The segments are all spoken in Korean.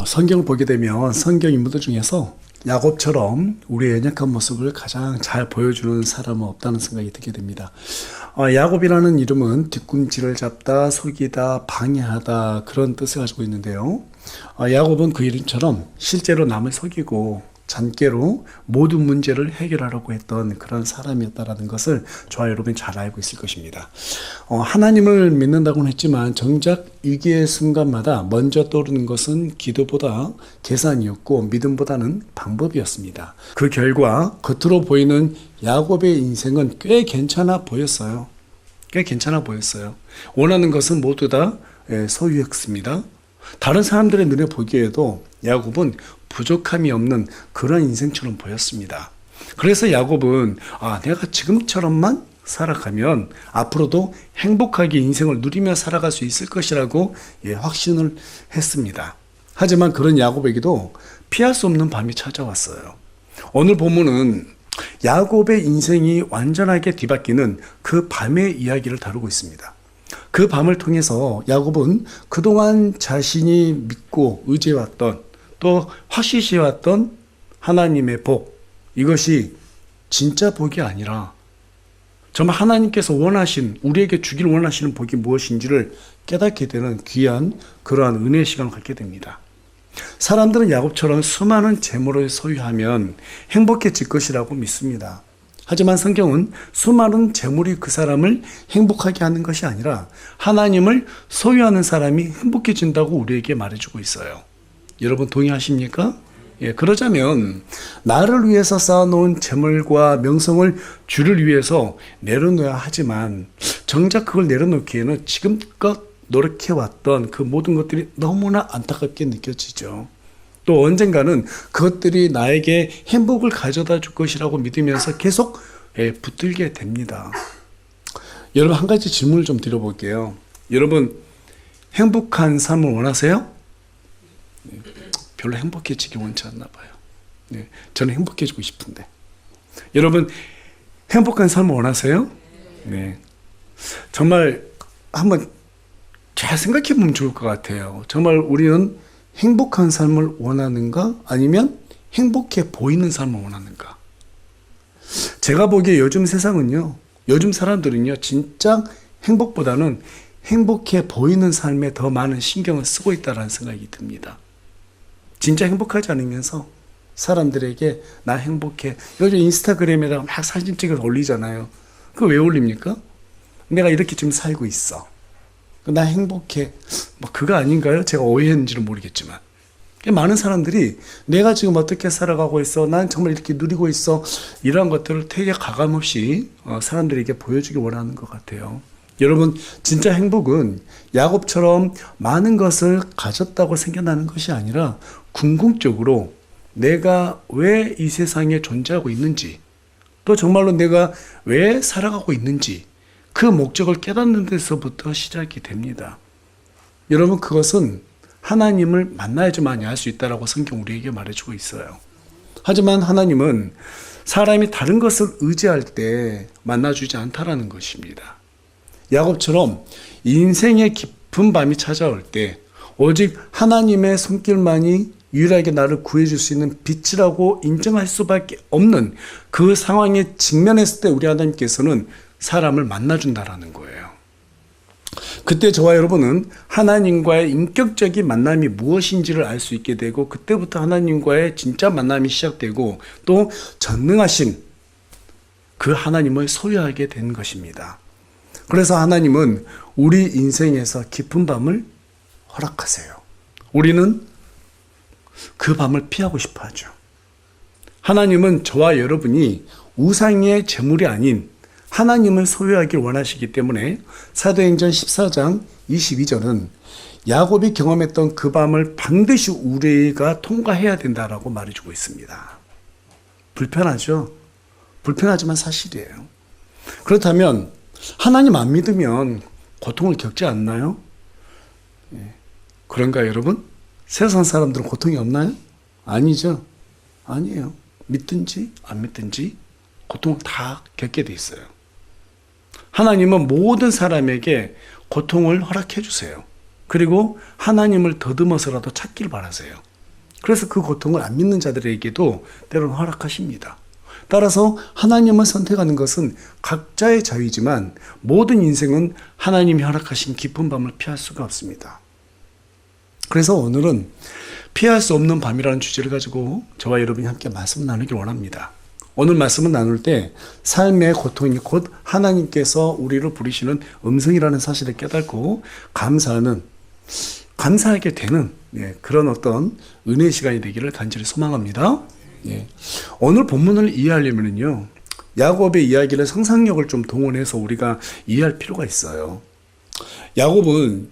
성경을 보게 되면 성경 인물들 중에서 야곱처럼 우리의 연약한 모습을 가장 잘 보여주는 사람은 없다는 생각이 들게 됩니다. 야곱이라는 이름은 뒤꿈치를 잡다, 속이다, 방해하다 그런 뜻을 가지고 있는데요. 야곱은 그 이름처럼 실제로 남을 속이고 잔꾀로 모든 문제를 해결하려고 했던 그런 사람이었다는 것을 저와 여러분이 잘 알고 있을 것입니다. 하나님을 믿는다고는 했지만 정작 위기의 순간마다 먼저 떠오르는 것은 기도보다 계산이었고 믿음보다는 방법이었습니다. 그 결과 겉으로 보이는 야곱의 인생은 꽤 괜찮아 보였어요. 원하는 것은 모두 다 소유했습니다. 다른 사람들의 눈에 보기에도 야곱은 부족함이 없는 그런 인생처럼 보였습니다. 그래서 야곱은 내가 지금처럼만 살아가면 앞으로도 행복하게 인생을 누리며 살아갈 수 있을 것이라고 확신을 했습니다. 하지만 그런 야곱에게도 피할 수 없는 밤이 찾아왔어요. 오늘 본문은 야곱의 인생이 완전하게 뒤바뀌는 그 밤의 이야기를 다루고 있습니다. 그 밤을 통해서 야곱은 그동안 자신이 믿고 의지해왔던 또 확신시해왔던 하나님의 복, 이것이 진짜 복이 아니라 정말 하나님께서 원하신, 우리에게 주길 원하시는 복이 무엇인지를 깨닫게 되는 귀한 그러한 은혜의 시간을 갖게 됩니다. 사람들은 야곱처럼 수많은 재물을 소유하면 행복해질 것이라고 믿습니다. 하지만 성경은 수많은 재물이 그 사람을 행복하게 하는 것이 아니라 하나님을 소유하는 사람이 행복해진다고 우리에게 말해주고 있어요. 여러분 동의하십니까? 그러자면 나를 위해서 쌓아놓은 재물과 명성을 주를 위해서 내려놓아야 하지만 정작 그걸 내려놓기에는 지금껏 노력해왔던 그 모든 것들이 너무나 안타깝게 느껴지죠. 또 언젠가는 그것들이 나에게 행복을 가져다 줄 것이라고 믿으면서 계속 붙들게 됩니다. 여러분 한 가지 질문을 좀 드려볼게요. 여러분 행복한 삶을 원하세요? 별로 행복해지기 원치 않나 봐요. 저는 행복해지고 싶은데. 여러분 행복한 삶을 원하세요? 네. 정말 한번 잘 생각해 보면 좋을 것 같아요. 정말 우리는 행복한 삶을 원하는가? 아니면 행복해 보이는 삶을 원하는가? 제가 보기에 요즘 세상은요, 요즘 사람들은요, 진짜 행복보다는 행복해 보이는 삶에 더 많은 신경을 쓰고 있다는 생각이 듭니다. 진짜 행복하지 않으면서 사람들에게 나 행복해. 요즘 인스타그램에다가 막 사진 찍어서 올리잖아요. 그거 왜 올립니까? 내가 이렇게 지금 살고 있어. 나 행복해. 그거 아닌가요? 제가 오해했는지는 모르겠지만. 많은 사람들이 내가 지금 어떻게 살아가고 있어. 난 정말 이렇게 누리고 있어. 이런 것들을 되게 가감없이 사람들에게 보여주기 원하는 것 같아요. 여러분 진짜 행복은 야곱처럼 많은 것을 가졌다고 생겨나는 것이 아니라 궁극적으로 내가 왜 이 세상에 존재하고 있는지 또 정말로 내가 왜 살아가고 있는지 그 목적을 깨닫는 데서부터 시작이 됩니다. 여러분 그것은 하나님을 만나야지만이 알 수 있다고 성경 우리에게 말해주고 있어요. 하지만 하나님은 사람이 다른 것을 의지할 때 만나주지 않다라는 것입니다. 야곱처럼 인생의 깊은 밤이 찾아올 때 오직 하나님의 손길만이 유일하게 나를 구해줄 수 있는 빛이라고 인정할 수밖에 없는 그 상황에 직면했을 때 우리 하나님께서는 사람을 만나준다라는 거예요. 그때 저와 여러분은 하나님과의 인격적인 만남이 무엇인지를 알 수 있게 되고 그때부터 하나님과의 진짜 만남이 시작되고 또 전능하신 그 하나님을 소유하게 된 것입니다. 그래서 하나님은 우리 인생에서 깊은 밤을 허락하세요. 우리는 그 밤을 피하고 싶어 하죠. 하나님은 저와 여러분이 우상의 재물이 아닌 하나님을 소유하길 원하시기 때문에 사도행전 14장 22절은 야곱이 경험했던 그 밤을 반드시 우리가 통과해야 된다라고 말해주고 있습니다. 불편하죠? 불편하지만 사실이에요. 그렇다면 하나님 안 믿으면 고통을 겪지 않나요? 그런가요, 여러분? 세상 사람들은 고통이 없나요? 아니죠. 아니에요. 믿든지 안 믿든지 고통을 다 겪게 돼 있어요. 하나님은 모든 사람에게 고통을 허락해 주세요. 그리고 하나님을 더듬어서라도 찾길 바라세요. 그래서 그 고통을 안 믿는 자들에게도 때로는 허락하십니다. 따라서 하나님을 선택하는 것은 각자의 자유이지만 모든 인생은 하나님이 허락하신 깊은 밤을 피할 수가 없습니다. 그래서 오늘은 피할 수 없는 밤이라는 주제를 가지고 저와 여러분이 함께 말씀을 나누길 원합니다. 오늘 말씀을 나눌 때 삶의 고통이 곧 하나님께서 우리를 부르시는 음성이라는 사실을 깨닫고 감사하게 되는 그런 어떤 은혜의 시간이 되기를 간절히 소망합니다. 오늘 본문을 이해하려면요, 야곱의 이야기를 상상력을 좀 동원해서 우리가 이해할 필요가 있어요. 야곱은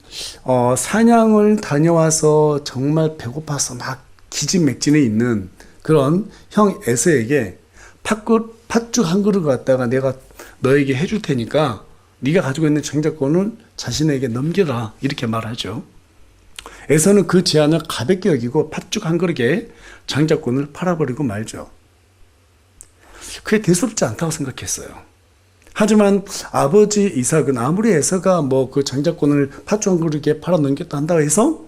사냥을 다녀와서 정말 배고파서 막 기진맥진해 있는 그런 형 에서에게 팥죽 한 그릇 갖다가 내가 너에게 해줄 테니까 네가 가지고 있는 장자권을 자신에게 넘겨라, 이렇게 말하죠. 에서는 그 제안을 가볍게 여기고 팥죽 한 그릇에 장자권을 팔아버리고 말죠. 그게 대수롭지 않다고 생각했어요. 하지만 아버지 이삭은 아무리 에서가 그 장자권을 팥죽 한 그릇에 팔아 넘겼다 한다고 해서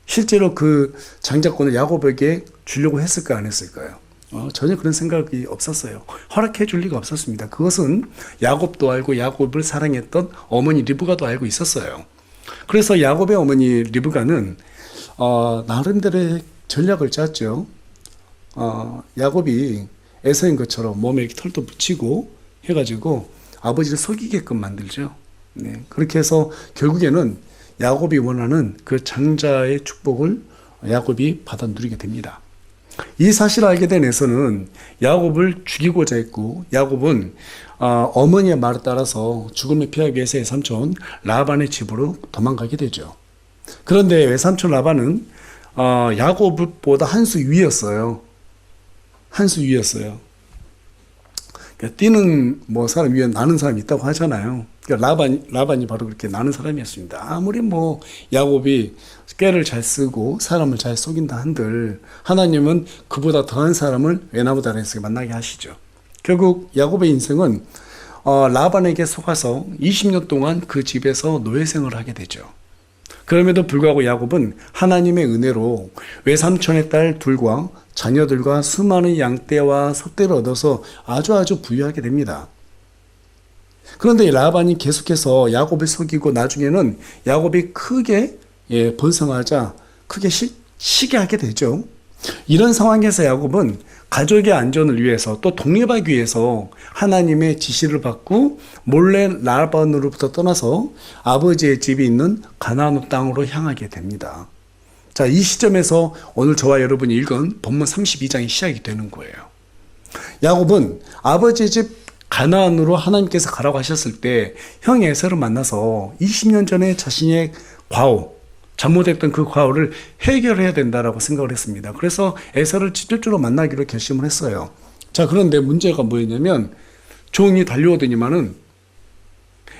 실제로 그 장자권을 야곱에게 주려고 했을까 안 했을까요? 전혀 그런 생각이 없었어요. 허락해 줄 리가 없었습니다. 그것은 야곱도 알고 야곱을 사랑했던 어머니 리브가도 알고 있었어요. 그래서 야곱의 어머니 리브가는 나름대로의 전략을 짰죠. 야곱이 에서인 것처럼 몸에 이렇게 털도 붙이고 해가지고 아버지를 속이게끔 만들죠. 그렇게 해서 결국에는 야곱이 원하는 그 장자의 축복을 야곱이 받아 누리게 됩니다. 이 사실을 알게 된 에서는 야곱을 죽이고자 했고, 야곱은 어머니의 말에 따라서 죽음을 피하기 위해서 외삼촌 라반의 집으로 도망가게 되죠. 그런데 외삼촌 라반은 야곱보다 한 수 위였어요. 한 수 위였어요. 뛰는 사람 위에 나는 사람이 있다고 하잖아요. 라반이 바로 그렇게 나는 사람이었습니다. 아무리 야곱이 꾀를 잘 쓰고 사람을 잘 속인다 한들 하나님은 그보다 더한 사람을 외나보다 해서 만나게 하시죠. 결국 야곱의 인생은 라반에게 속아서 20년 동안 그 집에서 노예생활을 하게 되죠. 그럼에도 불구하고 야곱은 하나님의 은혜로 외삼촌의 딸 둘과 자녀들과 수많은 양떼와 소떼를 얻어서 아주 부유하게 됩니다. 그런데 라반이 계속해서 야곱을 속이고 나중에는 야곱이 크게 번성하자 크게 시게 하게 되죠. 이런 상황에서 야곱은 가족의 안전을 위해서 또 독립하기 위해서 하나님의 지시를 받고 몰래 라반으로부터 떠나서 아버지의 집이 있는 가나안 땅으로 향하게 됩니다. 자, 이 시점에서 오늘 저와 여러분이 읽은 본문 32장이 시작이 되는 거예요. 야곱은 아버지의 집 가나안으로 하나님께서 가라고 하셨을 때 형 에서를 만나서 20년 전에 자신의 잘못했던 그 과오를 해결해야 된다라고 생각을 했습니다. 그래서 에서를 직접적으로 만나기로 결심을 했어요. 자, 그런데 문제가 뭐였냐면 종이 달려오더니만은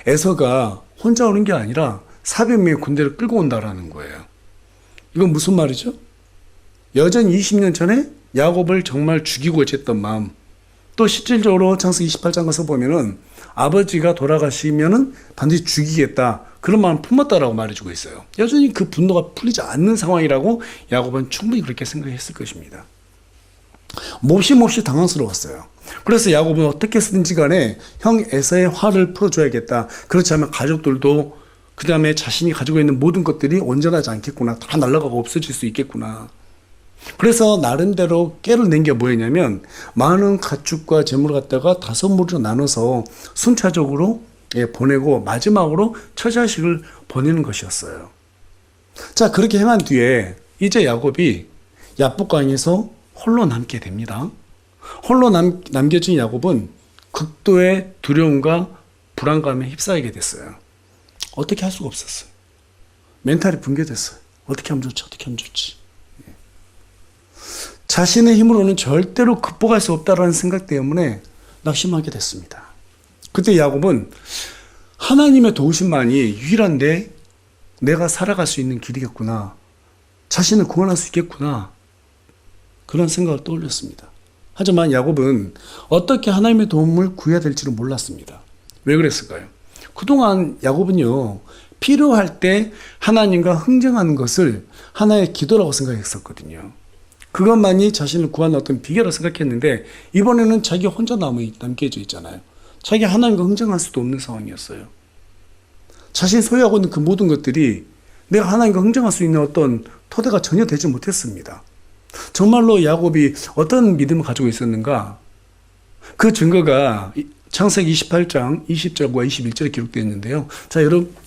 에서가 혼자 오는 게 아니라 400명의 군대를 끌고 온다라는 거예요. 이건 무슨 말이죠? 여전히 20년 전에 야곱을 정말 죽이고자 했던 마음, 또 실질적으로 창세기 28장 가서 보면은 아버지가 돌아가시면은 반드시 죽이겠다, 그런 마음을 품었다라고 말해주고 있어요. 여전히 그 분노가 풀리지 않는 상황이라고 야곱은 충분히 그렇게 생각했을 것입니다. 몹시 당황스러웠어요. 그래서 야곱은 어떻게 쓰든지 간에 형 에서의 화를 풀어줘야겠다. 그렇지 않으면 가족들도 그 다음에 자신이 가지고 있는 모든 것들이 온전하지 않겠구나, 다 날아가고 없어질 수 있겠구나. 그래서 나름대로 깨를 낸 게 뭐였냐면 많은 가축과 재물을 갖다가 5무리로 나눠서 순차적으로 보내고 마지막으로 처자식을 보내는 것이었어요. 자, 그렇게 행한 뒤에 이제 야곱이 야복강에서 홀로 남게 됩니다. 홀로 남겨진 야곱은 극도의 두려움과 불안감에 휩싸이게 됐어요. 어떻게 할 수가 없었어요. 멘탈이 붕괴됐어요. 어떻게 하면 좋지. 자신의 힘으로는 절대로 극복할 수 없다라는 생각 때문에 낙심하게 됐습니다. 그때 야곱은 하나님의 도우심만이 유일한데 내가 살아갈 수 있는 길이겠구나, 자신을 구원할 수 있겠구나, 그런 생각을 떠올렸습니다. 하지만 야곱은 어떻게 하나님의 도움을 구해야 될지를 몰랐습니다. 왜 그랬을까요? 그동안 야곱은요, 필요할 때 하나님과 흥정하는 것을 하나의 기도라고 생각했었거든요. 그것만이 자신을 구하는 어떤 비결을 생각했는데 이번에는 자기 혼자 남겨져 있잖아요. 자기 하나님과 흥정할 수도 없는 상황이었어요. 자신이 소유하고 있는 그 모든 것들이 내가 하나님과 흥정할 수 있는 어떤 토대가 전혀 되지 못했습니다. 정말로 야곱이 어떤 믿음을 가지고 있었는가? 그 증거가 창세기 28장 20절과 21절에 기록되어 있는데요. 자,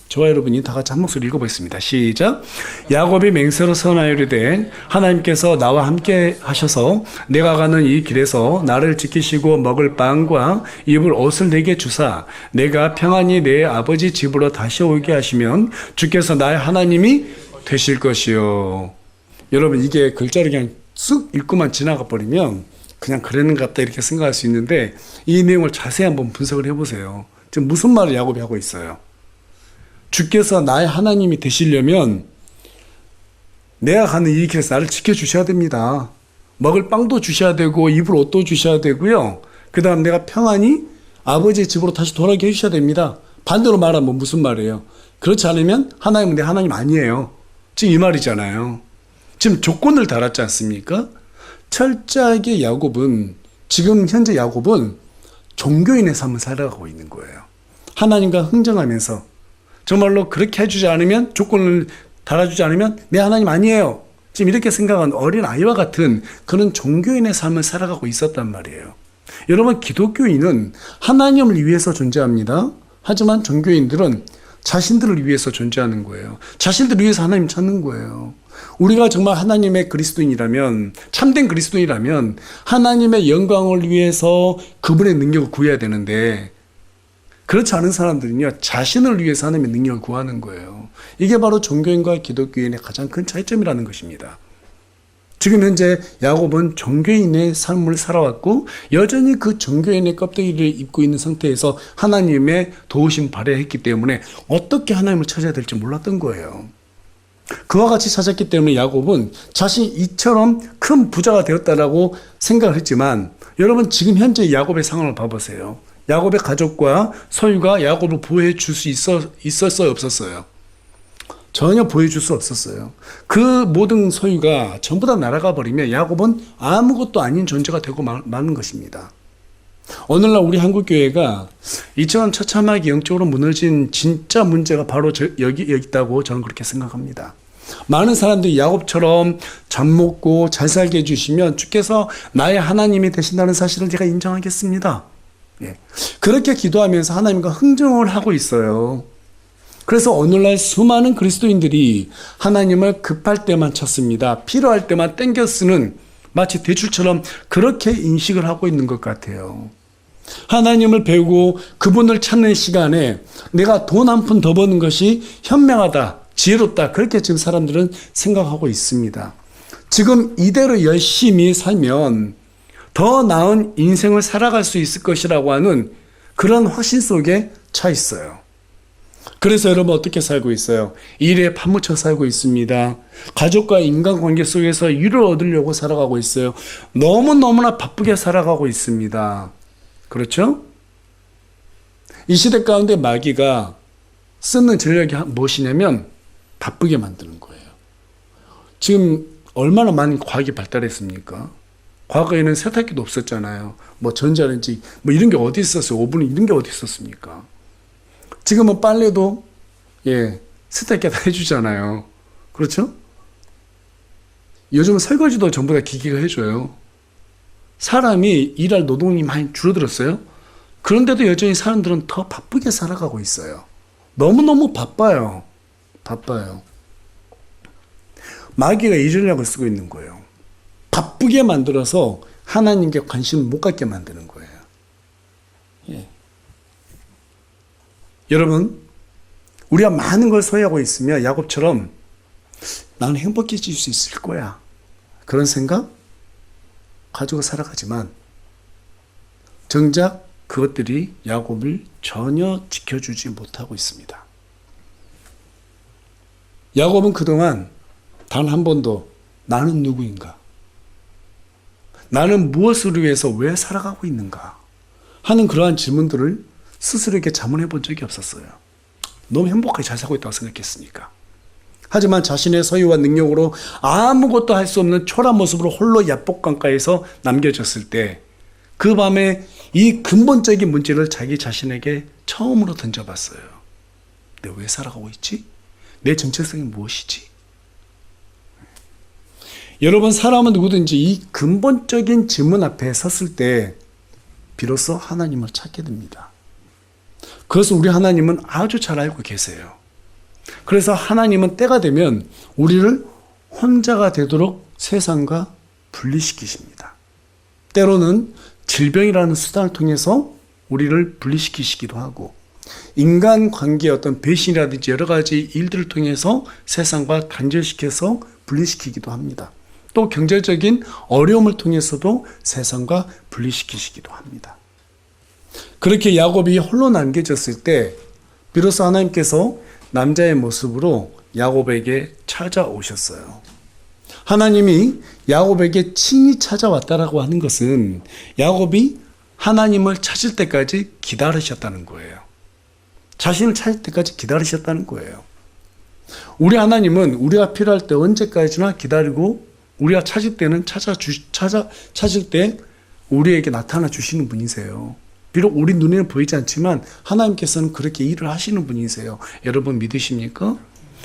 저와 여러분이 다 같이 한 목소리 읽어보겠습니다. 시작. 야곱이 맹세로 선하여리되 하나님께서 나와 함께 하셔서 내가 가는 이 길에서 나를 지키시고 먹을 빵과 입을 옷을 내게 주사 내가 평안히 내 아버지 집으로 다시 오게 하시면 주께서 나의 하나님이 되실 것이요. 여러분, 이게 글자를 그냥 쑥 읽고만 지나가 버리면 그냥 그러는 것 같다 이렇게 생각할 수 있는데 이 내용을 자세히 한번 분석을 해보세요. 지금 무슨 말을 야곱이 하고 있어요? 주께서 나의 하나님이 되시려면 내가 가는 이 길에서 나를 지켜주셔야 됩니다. 먹을 빵도 주셔야 되고 입을 옷도 주셔야 되고요. 그 다음 내가 평안히 아버지의 집으로 다시 돌아오게 해주셔야 됩니다. 반대로 말하면 무슨 말이에요? 그렇지 않으면 하나님은 내 하나님 아니에요. 지금 이 말이잖아요. 지금 조건을 달았지 않습니까? 철저하게 지금 현재 야곱은 종교인의 삶을 살아가고 있는 거예요. 하나님과 흥정하면서 정말로 그렇게 해주지 않으면, 조건을 달아주지 않으면 내 하나님 아니에요. 지금 이렇게 생각한 어린 아이와 같은 그런 종교인의 삶을 살아가고 있었단 말이에요. 여러분, 기독교인은 하나님을 위해서 존재합니다. 하지만 종교인들은 자신들을 위해서 존재하는 거예요. 자신들을 위해서 하나님 찾는 거예요. 우리가 정말 하나님의 그리스도인이라면, 참된 그리스도인이라면 하나님의 영광을 위해서 그분의 능력을 구해야 되는데 그렇지 않은 사람들은요, 자신을 위해서 하나님의 능력을 구하는 거예요. 이게 바로 종교인과 기독교인의 가장 큰 차이점이라는 것입니다. 지금 현재 야곱은 종교인의 삶을 살아왔고 여전히 그 종교인의 껍데기를 입고 있는 상태에서 하나님의 도우심 발휘했기 때문에 어떻게 하나님을 찾아야 될지 몰랐던 거예요. 그와 같이 찾았기 때문에 야곱은 자신이 이처럼 큰 부자가 되었다라고 생각을 했지만 여러분, 지금 현재 야곱의 상황을 봐보세요. 야곱의 가족과 소유가 야곱을 보호해 줄 수 있었어요, 없었어요? 전혀 보여줄 수 없었어요. 그 모든 소유가 전부 다 날아가 버리면 야곱은 아무것도 아닌 존재가 되고 마는 것입니다. 오늘날 우리 한국교회가 이처럼 처참하게 영적으로 무너진 진짜 문제가 바로 여기 있다고 저는 그렇게 생각합니다. 많은 사람들이 야곱처럼 젖 먹고 잘 살게 해주시면 주께서 나의 하나님이 되신다는 사실을 제가 인정하겠습니다. 예. 그렇게 기도하면서 하나님과 흥정을 하고 있어요. 그래서 오늘날 수많은 그리스도인들이 하나님을 급할 때만 찾습니다. 필요할 때만 땡겨 쓰는, 마치 대출처럼 그렇게 인식을 하고 있는 것 같아요. 하나님을 배우고 그분을 찾는 시간에 내가 돈 한 푼 더 버는 것이 현명하다, 지혜롭다, 그렇게 지금 사람들은 생각하고 있습니다. 지금 이대로 열심히 살면 더 나은 인생을 살아갈 수 있을 것이라고 하는 그런 확신 속에 차 있어요. 그래서 여러분 어떻게 살고 있어요? 일에 파묻혀 살고 있습니다. 가족과 인간관계 속에서 위를 얻으려고 살아가고 있어요. 너무너무나 바쁘게 살아가고 있습니다. 그렇죠? 이 시대 가운데 마귀가 쓰는 전략이 무엇이냐면 바쁘게 만드는 거예요. 지금 얼마나 많은 과학이 발달했습니까? 과거에는 세탁기도 없었잖아요. 뭐 전자레인지 뭐 이런 게 어디 있었어요? 오븐 이런 게 어디 있었습니까? 지금은 빨래도 세탁기가 다 해주잖아요. 그렇죠? 요즘은 설거지도 전부 다 기계가 해줘요. 사람이 일할 노동이 많이 줄어들었어요. 그런데도 여전히 사람들은 더 바쁘게 살아가고 있어요. 너무너무 바빠요. 마귀가 이 전략을 쓰고 있는 거예요. 바쁘게 만들어서 하나님께 관심을 못 갖게 만드는 거예요. 예. 여러분, 우리가 많은 걸 소유하고 있으면 야곱처럼 나는 행복해질 수 있을 거야, 그런 생각 가지고 살아가지만 정작 그것들이 야곱을 전혀 지켜주지 못하고 있습니다. 야곱은 그동안 단 한 번도 나는 누구인가, 나는 무엇을 위해서 왜 살아가고 있는가 하는 그러한 질문들을 스스로에게 자문해 본 적이 없었어요. 너무 행복하게 잘 살고 있다고 생각했으니까. 하지만 자신의 소유와 능력으로 아무것도 할 수 없는 초라한 모습으로 홀로 야복강가에서 남겨졌을 때 그 밤에 이 근본적인 문제를 자기 자신에게 처음으로 던져봤어요. 내가 왜 살아가고 있지? 내 정체성이 무엇이지? 여러분, 사람은 누구든지 이 근본적인 질문 앞에 섰을 때 비로소 하나님을 찾게 됩니다. 그것을 우리 하나님은 아주 잘 알고 계세요. 그래서 하나님은 때가 되면 우리를 혼자가 되도록 세상과 분리시키십니다. 때로는 질병이라는 수단을 통해서 우리를 분리시키시기도 하고, 인간관계의 어떤 배신이라든지 여러 가지 일들을 통해서 세상과 단절시켜서 분리시키기도 합니다. 또 경제적인 어려움을 통해서도 세상과 분리시키시기도 합니다. 그렇게 야곱이 홀로 남겨졌을 때 비로소 하나님께서 남자의 모습으로 야곱에게 찾아오셨어요. 하나님이 야곱에게 친히 찾아왔다라고 하는 것은 야곱이 하나님을 찾을 때까지 기다리셨다는 거예요. 자신을 찾을 때까지 기다리셨다는 거예요. 우리 하나님은 우리가 필요할 때 언제까지나 기다리고, 우리가 찾을 때는 찾을 때 우리에게 나타나 주시는 분이세요. 비록 우리 눈에는 보이지 않지만 하나님께서는 그렇게 일을 하시는 분이세요. 여러분 믿으십니까?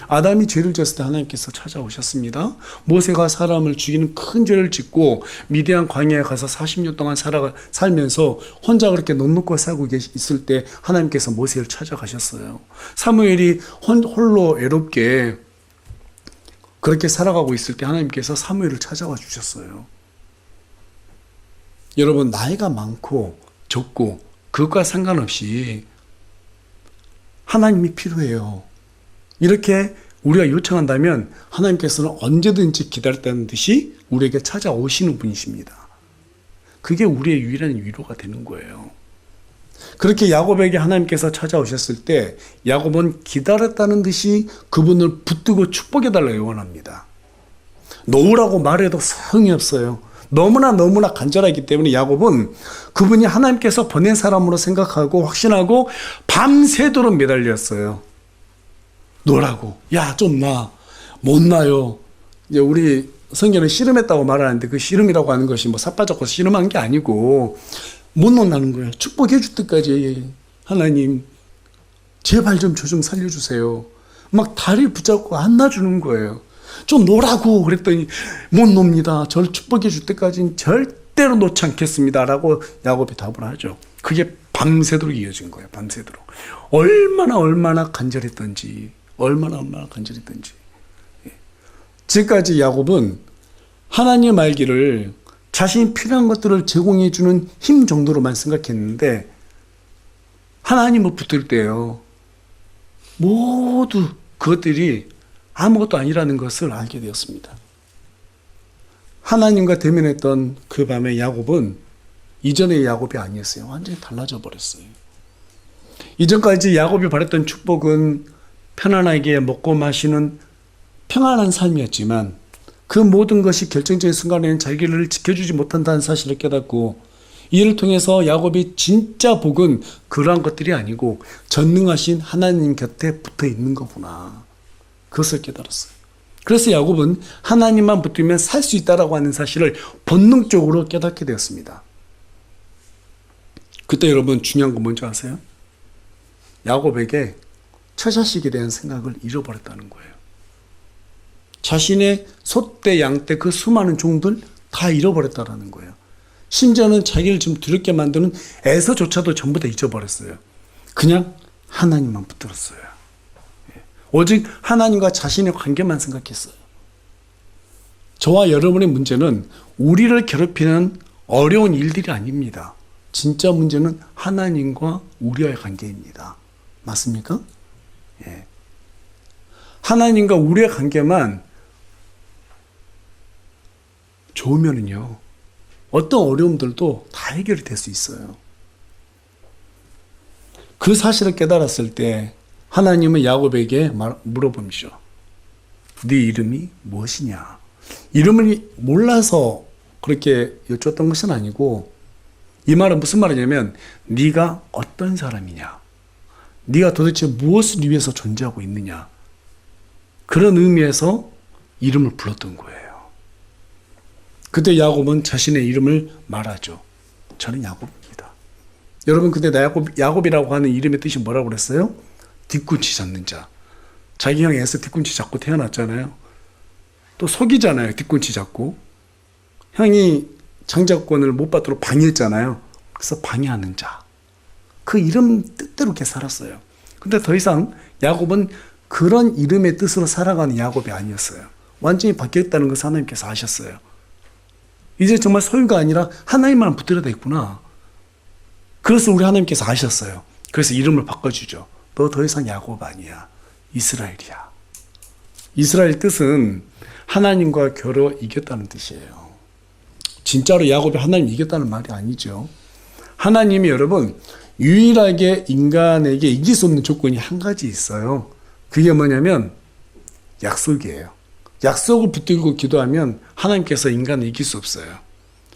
아담이 죄를 지었을 때 하나님께서 찾아오셨습니다. 모세가 사람을 죽이는 큰 죄를 짓고 미디안 광야에 가서 40년 동안 살면서 혼자 그렇게 넉넉히 살고 있을 때 하나님께서 모세를 찾아가셨어요. 사무엘이 홀로 외롭게 그렇게 살아가고 있을 때 하나님께서 사무엘을 찾아와 주셨어요. 여러분, 나이가 많고 적고 그것과 상관없이 하나님이 필요해요. 이렇게 우리가 요청한다면 하나님께서는 언제든지 기다렸다는 듯이 우리에게 찾아오시는 분이십니다. 그게 우리의 유일한 위로가 되는 거예요. 그렇게 야곱에게 하나님께서 찾아오셨을 때 야곱은 기다렸다는 듯이 그분을 붙들고 축복해달라고 요원합니다. 놓으라고 말해도 소용이 없어요. 너무나 간절하기 때문에 야곱은 그분이 하나님께서 보낸 사람으로 생각하고 확신하고 밤새도록 매달렸어요. 놓으라고. 야, 좀 놔. 못 놔요. 이제 우리 성경은 씨름했다고 말하는데 그 씨름이라고 하는 것이 뭐 삿바잡고 씨름한 게 아니고 못 놓는다는 거예요. 축복해 줄 때까지 하나님 제발 좀 저 좀 살려주세요. 막 다리를 붙잡고 안 놔주는 거예요. 좀 놓으라고 그랬더니 못 놉니다. 저를 축복해 줄 때까지는 절대로 놓지 않겠습니다. 라고 야곱이 답을 하죠. 그게 밤새도록 이어진 거예요. 밤새도록. 얼마나 간절했던지. 지금까지 야곱은 하나님의 말기를 자신이 필요한 것들을 제공해 주는 힘 정도로만 생각했는데 하나님을 붙들 때요, 모두 그것들이 아무것도 아니라는 것을 알게 되었습니다. 하나님과 대면했던 그 밤에 야곱은 이전의 야곱이 아니었어요. 완전히 달라져 버렸어요. 이전까지 야곱이 바랬던 축복은 편안하게 먹고 마시는 평안한 삶이었지만 그 모든 것이 결정적인 순간에는 자기를 지켜주지 못한다는 사실을 깨닫고, 이를 통해서 야곱이 진짜 복은 그러한 것들이 아니고 전능하신 하나님 곁에 붙어 있는 거구나. 그것을 깨달았어요. 그래서 야곱은 하나님만 붙들면 살 수 있다라고 하는 사실을 본능적으로 깨닫게 되었습니다. 그때 여러분 중요한 건 뭔지 아세요? 야곱에게 처자식에 대한 생각을 잃어버렸다는 거예요. 자신의 소떼, 양떼, 그 수많은 종들 다 잃어버렸다는 거예요. 심지어는 자기를 좀 두렵게 만드는 에서조차도 전부 다 잊어버렸어요. 그냥 하나님만 붙들었어요. 오직 하나님과 자신의 관계만 생각했어요. 저와 여러분의 문제는 우리를 괴롭히는 어려운 일들이 아닙니다. 진짜 문제는 하나님과 우리와의 관계입니다. 맞습니까? 예. 하나님과 우리의 관계만 좋으면은요, 어떤 어려움들도 다 해결이 될 수 있어요. 그 사실을 깨달았을 때 하나님은 야곱에게 물어보시죠. 네 이름이 무엇이냐? 이름을 몰라서 그렇게 여쭈었던 것은 아니고, 이 말은 무슨 말이냐면 네가 어떤 사람이냐? 네가 도대체 무엇을 위해서 존재하고 있느냐? 그런 의미에서 이름을 불렀던 거예요. 그때 야곱은 자신의 이름을 말하죠. 저는 야곱입니다. 여러분, 근데 야곱이라고 하는 이름의 뜻이 뭐라고 그랬어요? 뒤꿈치 잡는 자. 자기 형 에서 뒤꿈치 잡고 태어났잖아요. 또 속이잖아요. 뒤꿈치 잡고. 형이 장자권을 못 받도록 방해했잖아요. 그래서 방해하는 자. 그 이름 뜻대로 이렇게 살았어요. 근데 더 이상 야곱은 그런 이름의 뜻으로 살아가는 야곱이 아니었어요. 완전히 바뀌었다는 것을 하나님께서 아셨어요. 이제 정말 소유가 아니라 하나님만 붙들어야 되겠구나. 그래서 우리 하나님께서 아셨어요. 그래서 이름을 바꿔주죠. 너 더 이상 야곱 아니야. 이스라엘이야. 이스라엘 뜻은 하나님과 겨뤄 이겼다는 뜻이에요. 진짜로 야곱이 하나님 이겼다는 말이 아니죠. 하나님이 여러분 유일하게 인간에게 이길 수 없는 조건이 한 가지 있어요. 그게 뭐냐면 약속이에요. 약속을 붙들고 기도하면 하나님께서 인간을 이길 수 없어요.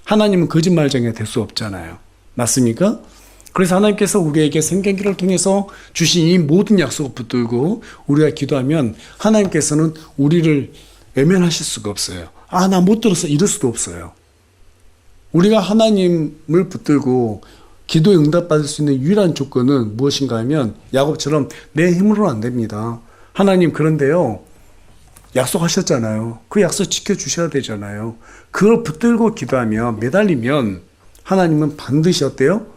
하나님은 거짓말쟁이가 될 수 없잖아요. 맞습니까? 그래서 하나님께서 우리에게 생명기를 통해서 주신 이 모든 약속을 붙들고 우리가 기도하면 하나님께서는 우리를 외면하실 수가 없어요. 아, 나 못 들었어. 이럴 수도 없어요. 우리가 하나님을 붙들고 기도에 응답받을 수 있는 유일한 조건은 무엇인가 하면 야곱처럼 내 힘으로는 안 됩니다. 하나님 그런데요. 약속하셨잖아요. 그 약속 지켜주셔야 되잖아요. 그걸 붙들고 기도하며 매달리면 하나님은 반드시 어때요?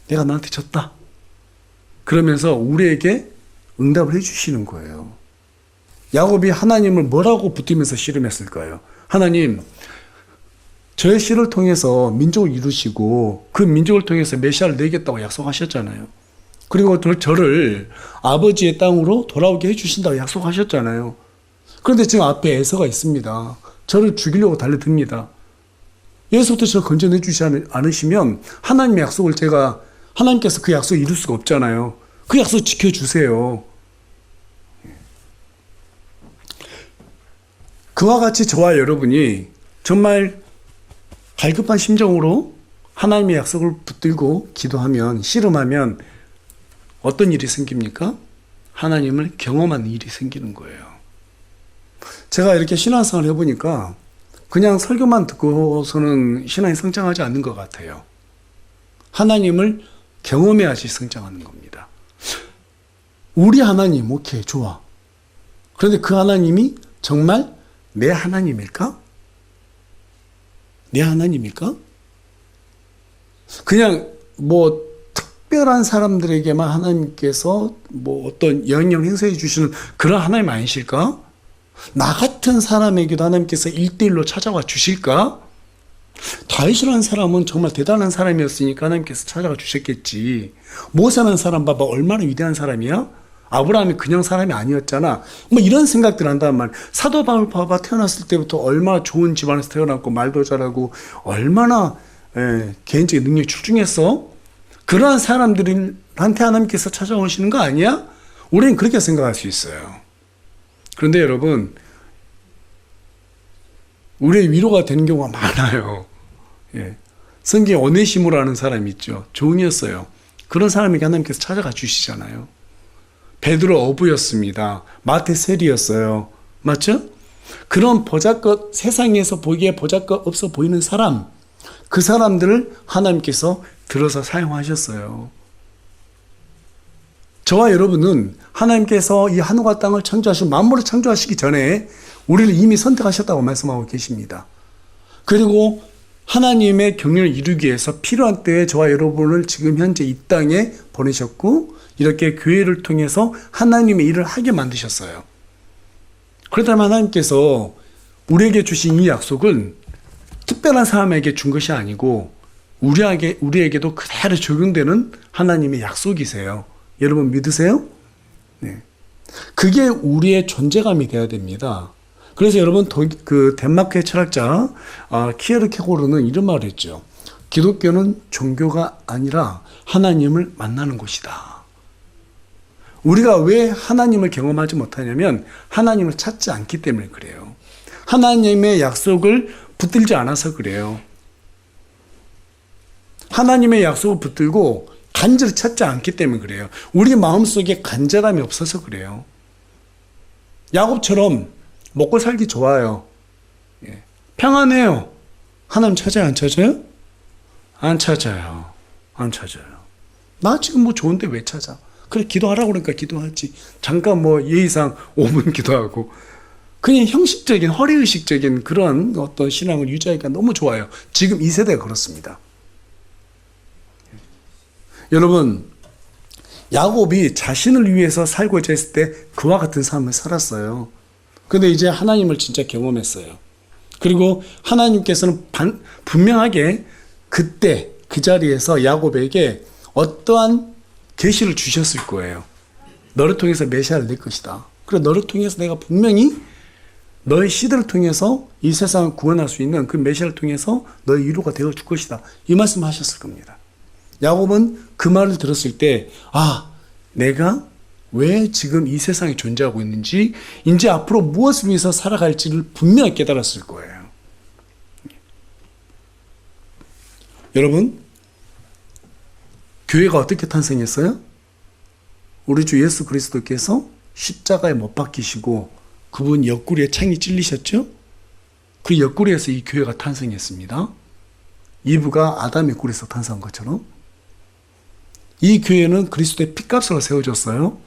내가 너한테 졌다. 그러면서 우리에게 응답을 해주시는 거예요. 야곱이 하나님을 뭐라고 붙들면서 씨름했을까요? 하나님, 저의 씨를 통해서 민족을 이루시고 그 민족을 통해서 메시아를 내겠다고 약속하셨잖아요. 그리고 저를 아버지의 땅으로 돌아오게 해주신다고 약속하셨잖아요. 그런데 지금 앞에 에서가 있습니다. 저를 죽이려고 달려듭니다. 예수부터 저를 건져내 주지 않으시면 하나님의 약속을 하나님께서 그 약속을 이룰 수가 없잖아요. 그 약속 지켜주세요. 그와 같이 저와 여러분이 정말 갈급한 심정으로 하나님의 약속을 붙들고 기도하면, 씨름하면 어떤 일이 생깁니까? 하나님을 경험하는 일이 생기는 거예요. 제가 이렇게 신앙생활을 해보니까 그냥 설교만 듣고서는 신앙이 성장하지 않는 것 같아요. 하나님을 경험해야지 성장하는 겁니다. 우리 하나님, 오케이, 좋아. 그런데 그 하나님이 정말 내 하나님일까? 내 하나님일까? 그냥 특별한 사람들에게만 하나님께서 어떤 영향 행사해 주시는 그런 하나님 아니실까? 나 같은 사람에게도 하나님께서 1대1로 찾아와 주실까? 다윗이라는 사람은 정말 대단한 사람이었으니까 하나님께서 찾아와 주셨겠지. 모세라는 사람 봐봐, 얼마나 위대한 사람이야? 아브라함이 그냥 사람이 아니었잖아. 이런 생각들 한단 말이야. 사도 바울 봐봐, 태어났을 때부터 얼마나 좋은 집안에서 태어났고 말도 잘하고 얼마나 개인적인 능력이 출중했어? 그러한 사람들한테 하나님께서 찾아오시는 거 아니야? 우리는 그렇게 생각할 수 있어요. 그런데 여러분, 우리의 위로가 되는 경우가 많아요. 성경에 오네시모라는 사람이 있죠. 종이었어요. 그런 사람에게 하나님께서 찾아가 주시잖아요. 베드로 어부였습니다. 마태 세리였어요. 맞죠? 그런 세상에서 보기에 보잘것 없어 보이는 사람, 그 사람들을 하나님께서 들어서 사용하셨어요. 저와 여러분은 하나님께서 이 하늘과 땅을 창조하시고 만물을 창조하시기 전에 우리를 이미 선택하셨다고 말씀하고 계십니다. 그리고 하나님의 경륜을 이루기 위해서 필요한 때에 저와 여러분을 지금 현재 이 땅에 보내셨고 이렇게 교회를 통해서 하나님의 일을 하게 만드셨어요. 그렇다면 하나님께서 우리에게 주신 이 약속은 특별한 사람에게 준 것이 아니고 우리에게도 그대로 적용되는 하나님의 약속이세요. 여러분 믿으세요? 네. 그게 우리의 존재감이 되어야 됩니다. 그래서 여러분 덴마크의 철학자 키에르케고르는 이런 말을 했죠. 기독교는 종교가 아니라 하나님을 만나는 곳이다. 우리가 왜 하나님을 경험하지 못하냐면 하나님을 찾지 않기 때문에 그래요. 하나님의 약속을 붙들지 않아서 그래요. 하나님의 약속을 붙들고 간절히 찾지 않기 때문에 그래요. 우리 마음속에 간절함이 없어서 그래요. 야곱처럼 먹고 살기 좋아요. 예. 평안해요. 하나님 찾아요, 안 찾아요? 안 찾아요. 안 찾아요. 나 지금 뭐 좋은데 왜 찾아? 그래, 기도하라고 그러니까 기도하지. 잠깐 뭐 예의상 5분 기도하고. 그냥 형식적인, 허리의식적인 그런 어떤 신앙을 유지하기가 너무 좋아요. 지금 이 세대가 그렇습니다. 여러분, 야곱이 자신을 위해서 살고자 했을 때 그와 같은 삶을 살았어요. 근데 이제 하나님을 진짜 경험했어요. 그리고 하나님께서는 분명하게 그때 그 자리에서 야곱에게 어떠한 계시를 주셨을 거예요. 너를 통해서 메시아를 낼 것이다. 그리고 너를 통해서 내가 분명히 너의 씨들을 통해서 이 세상을 구원할 수 있는 그 메시아를 통해서 너의 위로가 되어 줄 것이다. 이 말씀을 하셨을 겁니다. 야곱은 그 말을 들었을 때, 아, 내가 왜 지금 이 세상에 존재하고 있는지, 이제 앞으로 무엇을 위해서 살아갈지를 분명히 깨달았을 거예요. 여러분, 교회가 어떻게 탄생했어요? 우리 주 예수 그리스도께서 십자가에 못 박히시고 그분 옆구리에 창이 찔리셨죠? 그 옆구리에서 이 교회가 탄생했습니다. 이브가 아담의 꿀에서 탄생한 것처럼. 이 교회는 그리스도의 피값으로 세워졌어요.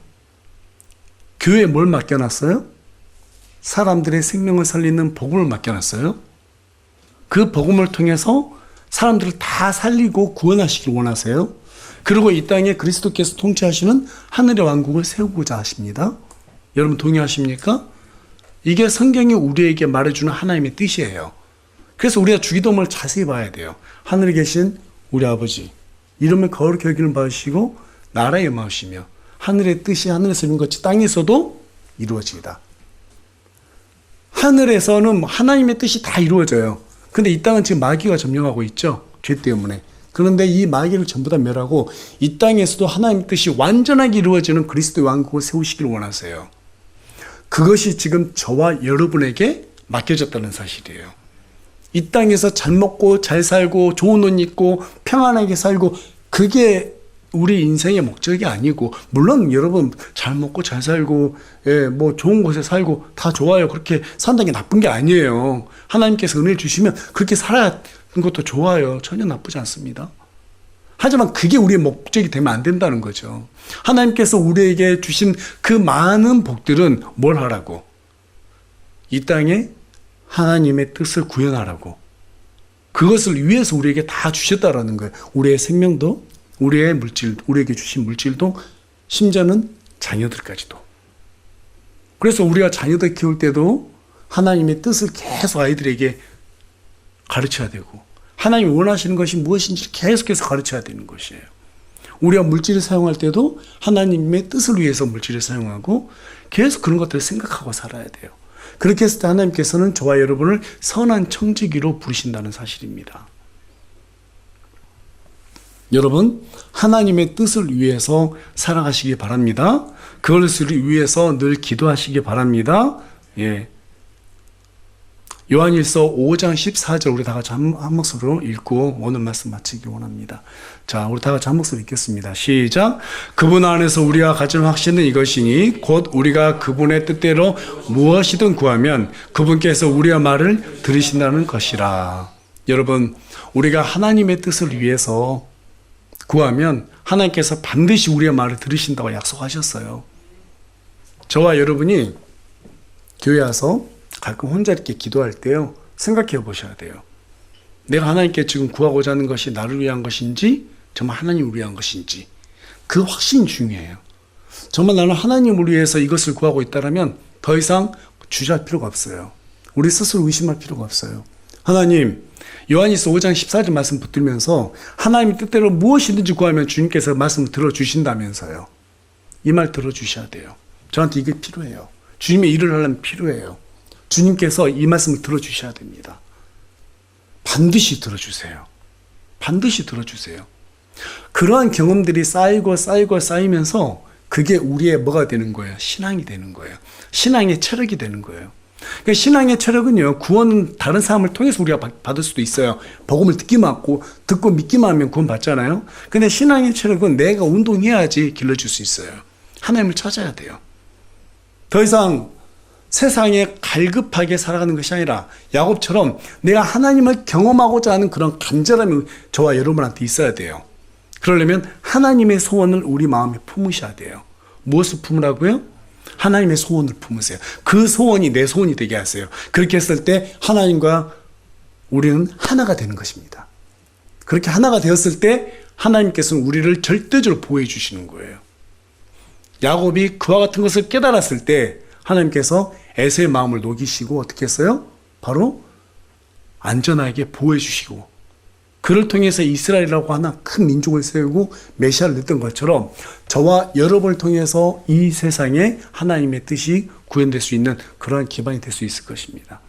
교회에 뭘 맡겨놨어요? 사람들의 생명을 살리는 복음을 맡겨놨어요. 그 복음을 통해서 사람들을 다 살리고 구원하시길 원하세요. 그리고 이 땅에 그리스도께서 통치하시는 하늘의 왕국을 세우고자 하십니다. 여러분 동의하십니까? 이게 성경이 우리에게 말해주는 하나님의 뜻이에요. 그래서 우리가 주기도문을 자세히 봐야 돼요. 하늘에 계신 우리 아버지, 이름을 거룩히 여기는 받으시고 나라에 임하시며 하늘의 뜻이 하늘에서 이룬 것이 땅에서도 이루어지이다. 하늘에서는 하나님의 뜻이 다 이루어져요. 근데 이 땅은 지금 마귀가 점령하고 있죠. 죄 때문에. 그런데 이 마귀를 전부 다 멸하고 이 땅에서도 하나님의 뜻이 완전하게 이루어지는 그리스도의 왕국을 세우시길 원하세요. 그것이 지금 저와 여러분에게 맡겨졌다는 사실이에요. 이 땅에서 잘 먹고 잘 살고 좋은 옷 입고 평안하게 살고 그게 우리 인생의 목적이 아니고, 물론 여러분 잘 먹고 잘 살고 뭐 좋은 곳에 살고 다 좋아요. 그렇게 산다는 게 나쁜 게 아니에요. 하나님께서 은혜를 주시면 그렇게 살아야 것도 좋아요. 전혀 나쁘지 않습니다. 하지만 그게 우리의 목적이 되면 안 된다는 거죠. 하나님께서 우리에게 주신 그 많은 복들은 뭘 하라고? 이 땅에 하나님의 뜻을 구현하라고. 그것을 위해서 우리에게 다 주셨다라는 거예요. 우리의 생명도, 우리의 물질, 우리에게 주신 물질도, 심지어는 자녀들까지도. 그래서 우리가 자녀들 키울 때도 하나님의 뜻을 계속 아이들에게 가르쳐야 되고, 하나님이 원하시는 것이 무엇인지 계속해서 가르쳐야 되는 것이에요. 우리가 물질을 사용할 때도 하나님의 뜻을 위해서 물질을 사용하고 계속 그런 것들을 생각하고 살아야 돼요. 그렇게 했을 때 하나님께서는 저와 여러분을 선한 청지기로 부르신다는 사실입니다. 여러분, 하나님의 뜻을 위해서 살아가시기 바랍니다. 그것을 위해서 늘 기도하시기 바랍니다. 예. 요한일서 5장 14절 우리 다 같이 한 목소리로 읽고 오늘 말씀 마치기 원합니다. 자, 우리 다 같이 한 목소리 읽겠습니다. 시작. 그분 안에서 우리가 가진 확신은 이것이니 곧 우리가 그분의 뜻대로 무엇이든 구하면 그분께서 우리의 말을 들으신다는 것이라. 여러분, 우리가 하나님의 뜻을 위해서 구하면 하나님께서 반드시 우리의 말을 들으신다고 약속하셨어요. 저와 여러분이 교회 와서 가끔 혼자 이렇게 기도할 때요, 생각해 보셔야 돼요. 내가 하나님께 지금 구하고자 하는 것이 나를 위한 것인지 정말 하나님을 위한 것인지, 그 확신이 중요해요. 정말 나는 하나님을 위해서 이것을 구하고 있다면 더 이상 주저할 필요가 없어요. 우리 스스로 의심할 필요가 없어요. 하나님, 요한일서 5장 14절 말씀 붙들면서 하나님의 뜻대로 무엇이든지 구하면 주님께서 말씀을 들어주신다면서요. 이 말 들어주셔야 돼요. 저한테 이게 필요해요. 주님의 일을 하려면 필요해요. 주님께서 이 말씀을 들어주셔야 됩니다. 반드시 들어주세요. 반드시 들어주세요. 그러한 경험들이 쌓이면서 그게 우리의 뭐가 되는 거예요? 신앙이 되는 거예요. 신앙의 체력이 되는 거예요. 그러니까 신앙의 체력은요, 구원은 다른 사람을 통해서 우리가 받을 수도 있어요. 복음을 듣고 믿기만 하면 구원 받잖아요. 근데 신앙의 체력은 내가 운동해야지 길러줄 수 있어요. 하나님을 찾아야 돼요. 더 이상 세상에 갈급하게 살아가는 것이 아니라 야곱처럼 내가 하나님을 경험하고자 하는 그런 간절함이 저와 여러분한테 있어야 돼요. 그러려면 하나님의 소원을 우리 마음에 품으셔야 돼요. 무엇을 품으라고요? 하나님의 소원을 품으세요. 그 소원이 내 소원이 되게 하세요. 그렇게 했을 때 하나님과 우리는 하나가 되는 것입니다. 그렇게 하나가 되었을 때 하나님께서는 우리를 절대적으로 보호해 주시는 거예요. 야곱이 그와 같은 것을 깨달았을 때 하나님께서 에서의 마음을 녹이시고 어떻게 했어요? 바로 안전하게 보호해 주시고 그를 통해서 이스라엘이라고 하나 큰 민족을 세우고 메시아를 냈던 것처럼 저와 여러분을 통해서 이 세상에 하나님의 뜻이 구현될 수 있는 그러한 기반이 될 수 있을 것입니다.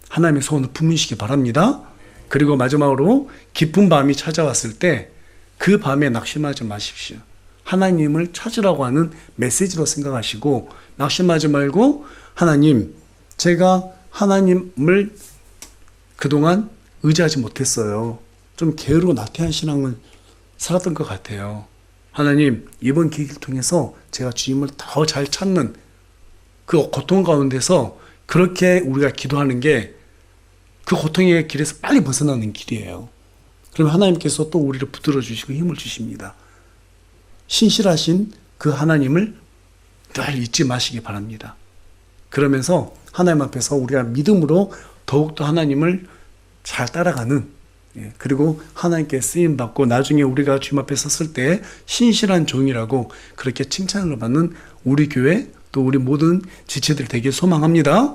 하나님의 소원을 품으시기 바랍니다. 그리고 마지막으로 깊은 밤이 찾아왔을 때 그 밤에 낙심하지 마십시오. 하나님을 찾으라고 하는 메시지로 생각하시고 낙심하지 말고 하나님, 제가 하나님을 그동안 의지하지 못했어요. 좀 게으르고 나태한 신앙을 살았던 것 같아요. 하나님, 이번 계기를 통해서 제가 주님을 더 잘 찾는 그 고통 가운데서 그렇게 우리가 기도하는 게 그 고통의 길에서 빨리 벗어나는 길이에요. 그러면 하나님께서 또 우리를 붙들어 주시고 힘을 주십니다. 신실하신 그 하나님을 늘 잊지 마시기 바랍니다. 그러면서 하나님 앞에서 우리가 믿음으로 더욱더 하나님을 잘 따라가는, 그리고 하나님께 쓰임받고 나중에 우리가 주님 앞에 섰을 때 신실한 종이라고 그렇게 칭찬을 받는 우리 교회 또 우리 모든 지체들 되길 소망합니다.